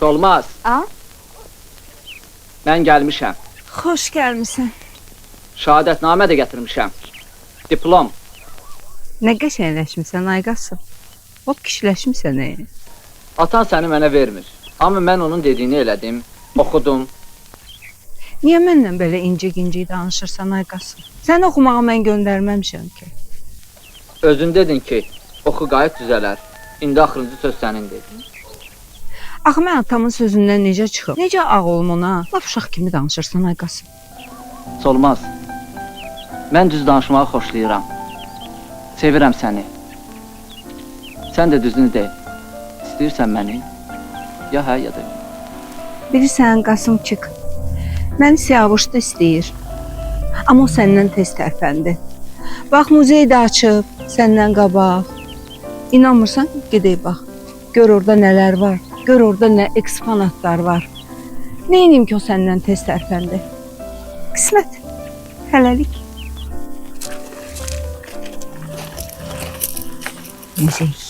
Solmaz, A? mən gəlmişəm. Xoş gəlmisən. Şəhadətnamə də gətirmişəm. Diplom. Nə qəşəngləşmisən ay Qasım. Lap kişiləşmisən ey. Atan səni mənə vermir. Amma mən onun dediyini elədim, oxudum. Niyə məndən belə incik-incik danışırsan ay Qasım? Sən oxumağa mən göndərməmişəm ki. Özün dedin ki, oxu qayıt düzələr. İndi axırıncı söz sənin dedin. Axı mən atamın sözündən necə çıxıb? Necə ağılım ona? Lap uşaq kimi danışırsan ay Qasım. Solmaz. Mən düz danışmağı xoşlayıram. Sevirəm səni. Sən də düzünü de. İstəyirsən məni? Ya hə, ya da. Bilirsən Qasım çıx. Məni Siyavuş da istəyir. Amma o səndən tez tərpəndi. Bax, muzey də açıb, səndən qabaq. İnanmırsan, gedək bax. Gör orada nələr var. Gör orada nə eksponatlar var. Neynim ki o səndən tez tərpəndi? Qismət. Hələlik. Muzey.